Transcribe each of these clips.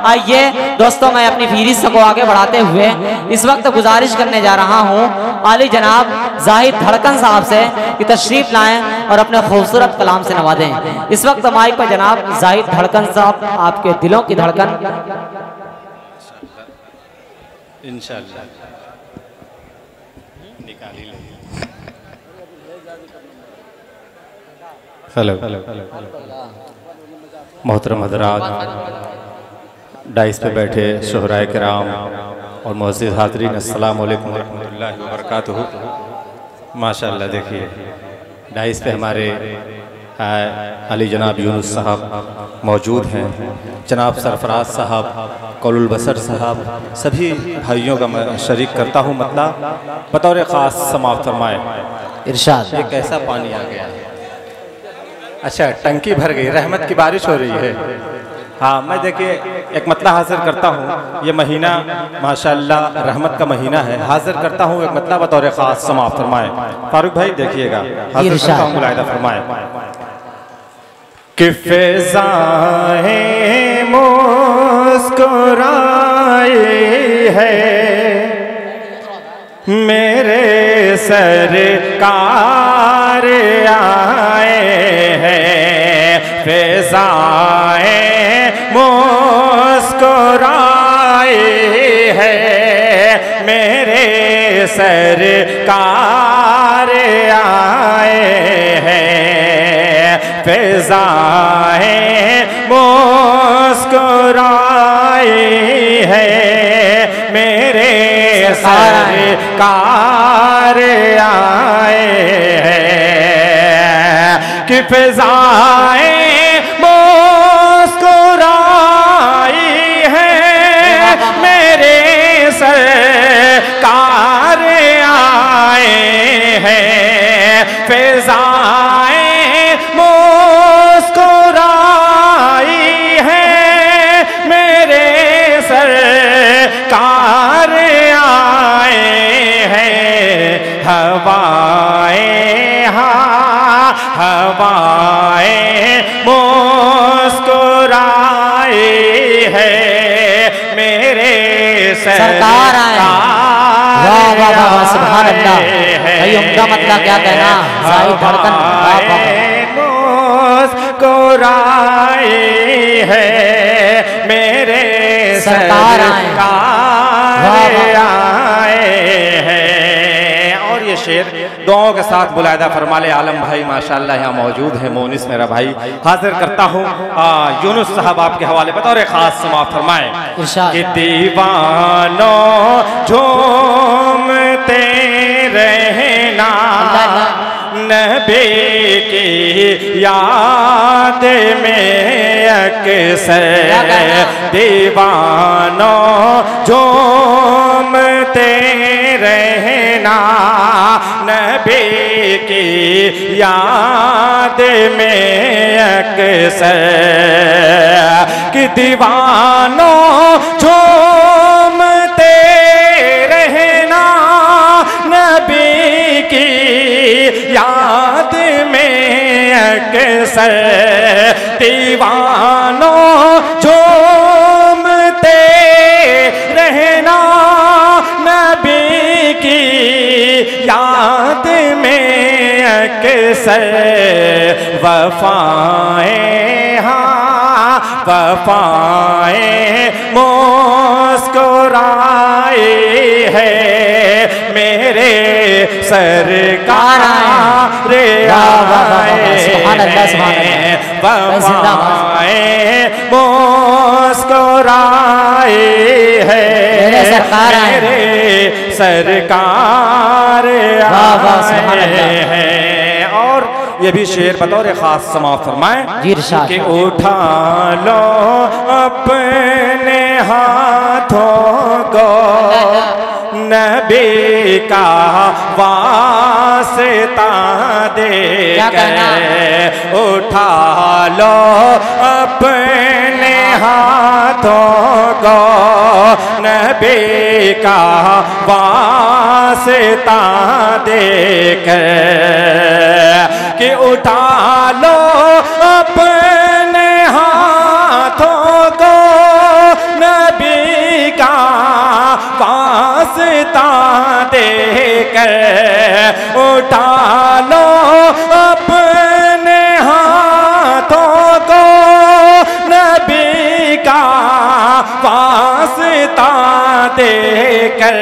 आइए दोस्तों, मैं अपनी फीरिस्त को आगे बढ़ाते हुए इस वक्त गुजारिश करने जा रहा हूँ आली जनाब जाहिद धड़कन साहब से कि तशरीफ लाएं और अपने खूबसूरत कलाम से नवाजें। इस वक्त माइक पर जनाब जाहिद धड़कन साहब, आपके दिलों की धड़कन। इंशाअल्लाह निकाली ले। हेलो मोहतरम हज़रात, डाइस पे बैठे शोहराए किराम और मुअज़्ज़िज़ हाज़रीन, अस्सलाम वालेकुम व रहमतुल्लाहि व बरकातुहू। माशाअल्लाह, देखिए डाइस पे हमारे अली जनाब यूनुस साहब मौजूद हैं, जनाब सरफराज साहब, कौलुल बसर साहब, सभी भाइयों का मैं शरीक करता हूँ मतलब बतौर ख़ास समाअत फरमाए। इरशाद। ये कैसा पानी आ गया? अच्छा, टंकी भर गई, रहमत की बारिश हो रही है। हाँ, मैं देखिए एक मतला हाजिर करता हूँ। ये महीना माशाअल्लाह रहमत का महीना है। हाजिर करता हूँ एक मतला बतौर ख़ास समाअत फरमाए। फारूक भाई देखिएगा, हाजिर करता हूँ, मुलाहिदा फरमाए कि फ़िज़ाएं मुस्कुराई है मेरे सरकार आए हैं, फ़िज़ाएं मुस्कुराई है मेरे सरकार आए हैं, फ़िज़ाएं मुस्कुराई है मेरे सरकार आए हैं कि फ़िज़ाएं मुस्कुराई है मेरे सरकार आए हैं, फ़िज़ाएं मुस्कुराई है मेरे सरकार आए हैं, हवाएं हाँ हवाएं मुस्कुराई है मेरे सरकार आए। वाह वाह वाह, सुभान अल्लाह। भाई उम्दा मतलब क्या कहना, जाहिद धड़कन मुस्कुराई है मेरे सरकार आए हैं। और ये शेर दुआओं के साथ मुलाहिदा फरमाले आलम भाई माशाअल्लाह यहाँ मौजूद है, मोनिस मेरा भाई, हाजिर करता हूँ यूनुस साहब आपके हवाले बतौर खास समाअत फरमाए कि दीवानों झूमते रहना नबी की याद में अक्सर, दीवानों झूमते रहना नबी की याद में अक्सर, कि दीवानों झूमते रहना नबी की याद में अक्सर, दीवानों झूमते रहना नबी की याद में अक्सर, वफ़ाएं हाँ वफ़ाएं मुस्कुराई है मेरे सरकार आए हैं, वफ़ाएं मुस्कुराई है मेरे सरकार आए हैं। और ये भी शेर बतौर खास समाअत फरमाए कि उठा लो अपने हाथों को नबी का वास्ता देकर, उठा लो अपने हाथों को नबी का वास्ता देकर, कि उठा लो अपने हाथों को वास्ता देकर उठा लो अपने हाथों को, नबी का वास्ता देकर।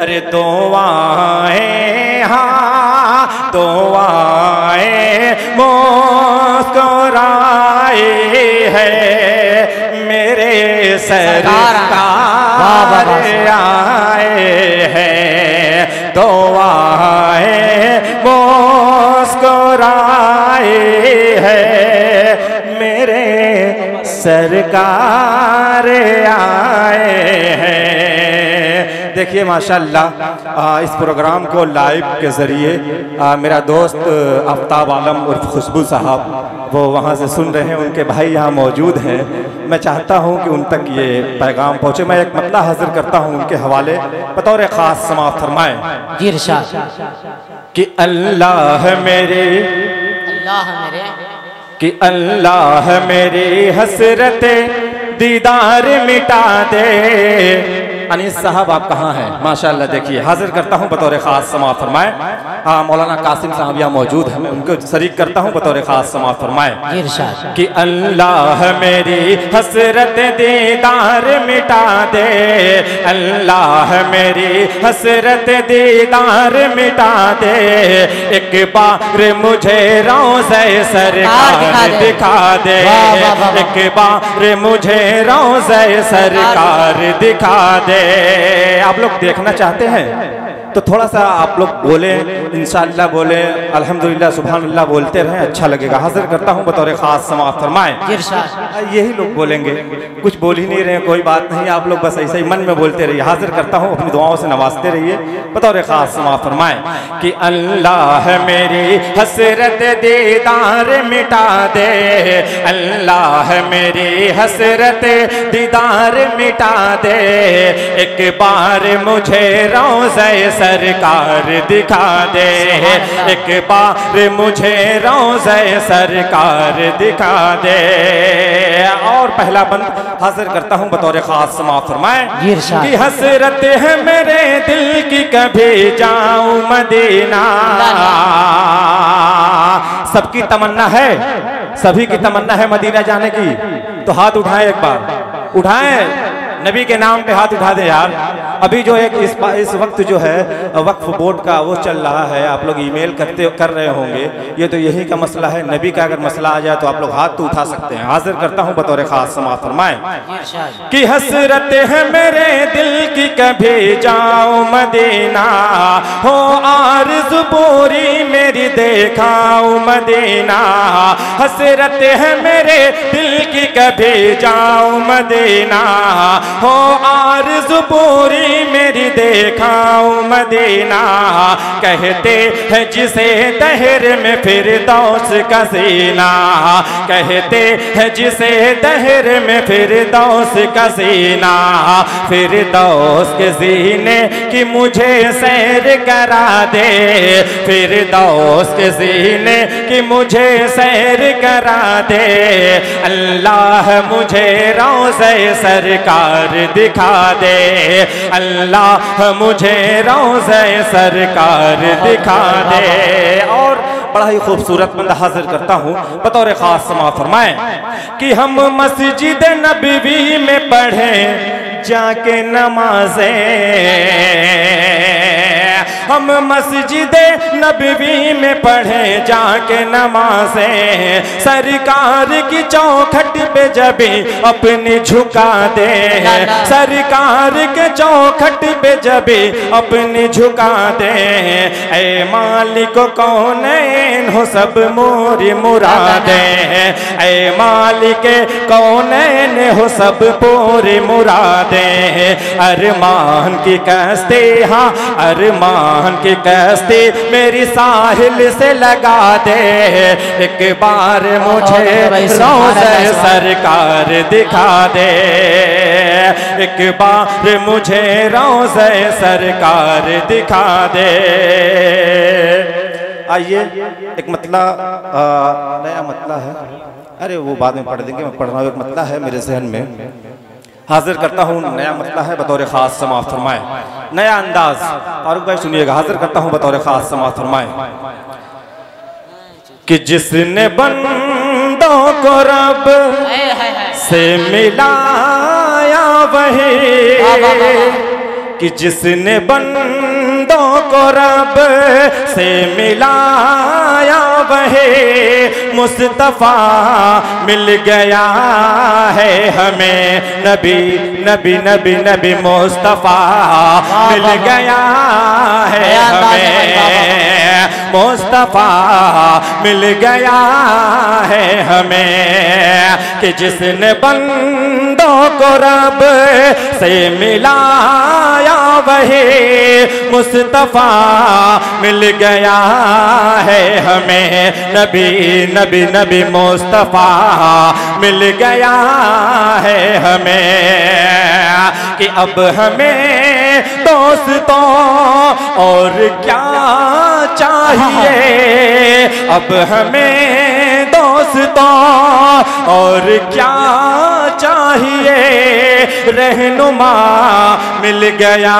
अरे दुआएं हाँ दुआएं मुस्कुराए है मेरे सरकार आए हैं, दुआएं मुस्कुराए है मेरे सरकार आए हैं। देखिए माशाअल्लाह इस प्रोग्राम को लाइव के ज़रिए मेरा दोस्त आफ्ताब आलम उर्फ खुशबू साहब वो वहाँ से सुन रहे हैं, उनके भाई यहाँ मौजूद हैं। मैं चाहता हूँ कि उन तक ये पैगाम पहुँचे। मैं एक मतला हाजिर करता हूँ उनके हवाले, बतौर ख़ास समाअत फरमाएं जी इरशाद कि अल्लाह मेरे हसरत दीदार मिटा दे। अनीस साहब आप कहाँ हैं? माशाअल्लाह देखिए हाजिर करता हूँ बतौर ख़ास समाअत फरमाएं। मौलाना कासिम साहब यहाँ मौजूद हैं, मैं उनको शरीक करता हूँ बतौर ख़ास समाअत फरमाएं कि अल्लाह मेरी हसरत दीदार मिटा दे, अल्लाह मेरी हसरत दीदार मिटा दे। एक बार मुझे रोज़े सरकार दिखा दे, एक बार मुझे रोज़े सरकार दिखा दे। आप लोग देखना चाहते हैं तो थोड़ा सा आप लोग बोले, इंशाअल्लाह बोले, अल्हम्दुलिल्लाह सुभान अल्लाह बोलते रहें, अच्छा लगेगा। हाजिर करता हूँ बतौर ख़ास समाअत फरमाएं। यही लोग बोलेंगे, कुछ बोल ही नहीं रहे, कोई बात नहीं, आप लोग बस ऐसे ही मन में बोलते रहिए। हाजिर करता हूँ, अपनी दुआओं से नवाजते रहिए। बतौर ख़ास समाअत फरमाएं कि अल्लाह मेरी हसरत दीदार मिटा दे, अल्लाह मेरी हसरत दीदार मिटा दे। एक बार मुझे रोज़े सरकार दिखा दे, एक बार मुझे रोज़े सरकार दिखा दे। और पहला बंद हाजिर करता हूँ बतौर ख़ास समाअत फरमाएं कि हसरत है मेरे दिल की कभी जाऊं मदीना। सबकी तमन्ना है, सभी की तमन्ना है मदीना जाने की, तो हाथ उठाएं, एक बार उठाएं, नबी के नाम पे हाथ उठा दें यार। अभी जो एक इस वक्त जो है वक्फ बोर्ड का वो चल रहा है, आप लोग ईमेल कर रहे होंगे, ये तो यही का मसला है। नबी का अगर मसला आ जाए तो आप लोग हाथ तो उठा सकते हैं। हाजिर करता हूँ बतौर ख़ास समाअत फरमाएं कि हसरत है मेरे दिल की कभी जाऊं मदीना, हो आरज़ू पूरी मेरी देखाऊं मदीना। हसरत है मेरे दिल की कभी जाऊं मदीना, हो आरज़ू पूरी मेरी देखाऊं मदीना। कहते हैं जिसे दहर में फिरदौस का सीना, कहते हैं जिसे दहर में फिरदौस का सीना। फिरदौस के सीने की मुझे सैर करा दे, फिरदौस के सीने की मुझे सैर करा दे। अल्लाह मुझे रोज़े सरकार दिखा दे, अल्लाह मुझे रोज़े सरकार दिखा दे। और बड़ा ही खूबसूरत बंदा हाजिर करता हूँ बतौर ख़ास समाअत फरमाएं कि हम मस्जिद नबवी में पढ़ें जाके नमाज़ें, हम मस्जिद नबवी में पढ़े जाके नमाज़ें। सरकार की चौखट पे जबी अपनी झुका दे, सरकार के चौखट पे जबी अपनी झुका दे। ऐ मालिक कौनैन हो सब मोरी मुरादें, ऐ मालिक कौनैन हो सब पूरी मुरादें। अरमान की कश्ती, हाँ अरमान की कश्ती मेरी साहिल से लगा दे। एक बार मुझे रोज़े सरकार दिखा दे, एक बार मुझे रोज़े सरकार दिखा दे। आइए एक मतला नया मतला है, अरे वो बाद में पढ़ देंगे, मैं पढ़ रहा हूँ। एक मतला है मेरे जहन में, हाजिर करता हूँ, नया मतला है बतौर ख़ास समाअत फरमाएं नया अंदाज। फारूक भाई सुनिएगा, हाजिर करता हूँ बतौर खास समाअत फरमाए कि जिसने बंदों को रब से मिलाया वही, कि जिसने बंदों को रब से मिलाया वही मुस्तफा मिल गया है हमें। नबी नबी नबी नबी मुस्तफा मिल गया है हमें, मुस्तफा मिल गया है हमें। कि जिसने बंदों को रब से मिलाया वही मुस्तफा मिल गया है हमें। नबी नबी नबी मुस्तफा मिल गया है हमें। कि अब हमें दोस्तों और क्या चाहिए, अब हमें दोस्तों और क्या चाहिए। रहनुमा मिल गया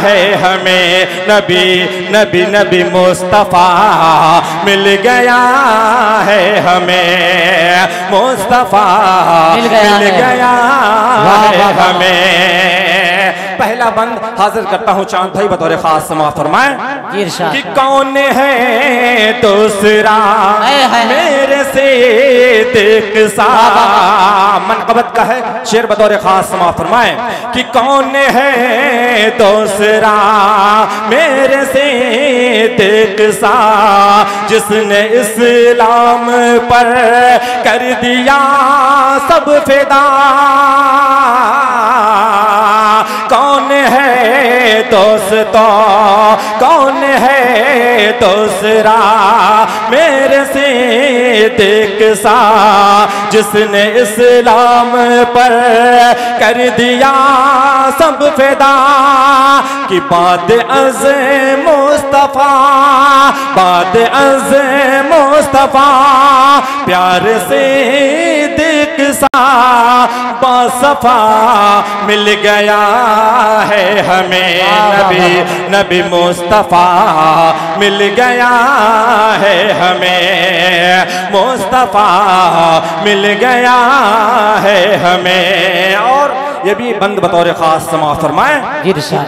है हमें। नबी नबी नबी मुस्तफा मिल गया है हमें, मुस्तफा मिल गया है हमें। पहला बंद हाजिर करता हूँ चांद भाई बतौर खास समाअत फरमाए कि कौन है दूसरा मेरे से देख सा। मनकबत का है शेर बतौर खास समाअत फरमाए कि कौन है दूसरा मेरे से देख सा, जिसने इस्लाम पर कर दिया सब फिदा। कौन है दोस्तों, कौन है दूसरा मेरे से देख सा, जिसने इस्लाम पर कर दिया सब फिदा। कि बात अज़ मुस्तफा, बात अज़ मुस्तफा प्यार से देख सा बासफा मिल गया है हमें। नबी नबी मुस्तफा मिल गया है हमें, मुस्तफा मिल गया है हमें। और ये भी बंद बतौर खास समाअत फरमाए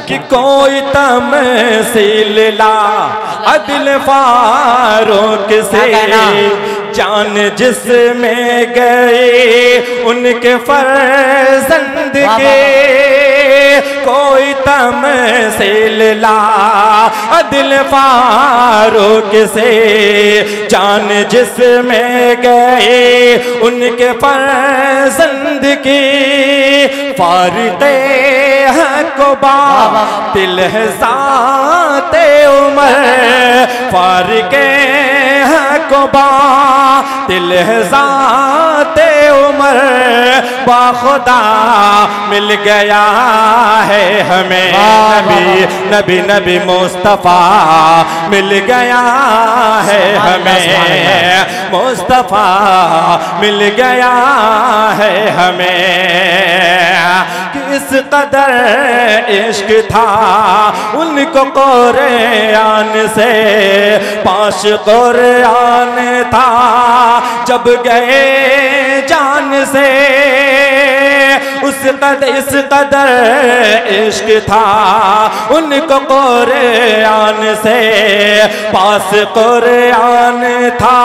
कि कोई तमसील ला अदिल फारूक से, जान जिसमें गए उनके फर्जंद के। कोई तमसील ला अदिल फारूक से, जान जिसमें गए उनके फर्जंद की। फारिक़े हक़ बातिल है ज़ाते उमर, फारिक़े हक़ बातिल है ज़ाते उमर। बाखुदा मिल गया है हमें। नबी नबी नबी मुस्तफा मिल गया है हमें, मुस्तफा मिल गया है हमें। कि इस कदर इश्क था उनको कुरान से, पाश कुरान था जब गए जान से। इस कदर इश्क था उनको कुरान से, पास कुरान था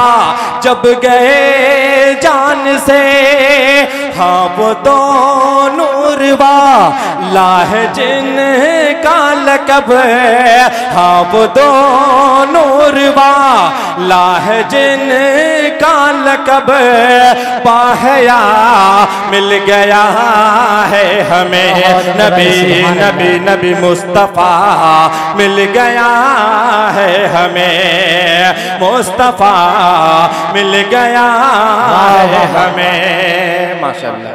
जब गए जान से। हाँ वो दोनों लाह जिन का लकब, हाँ वो दोनों लाह जिन का लकब। बाहया मिल गया है हमें। नबी नबी नबी मुस्तफा मिल गया है हमें, मुस्तफा मिल गया है हमें। माशाअल्लाह।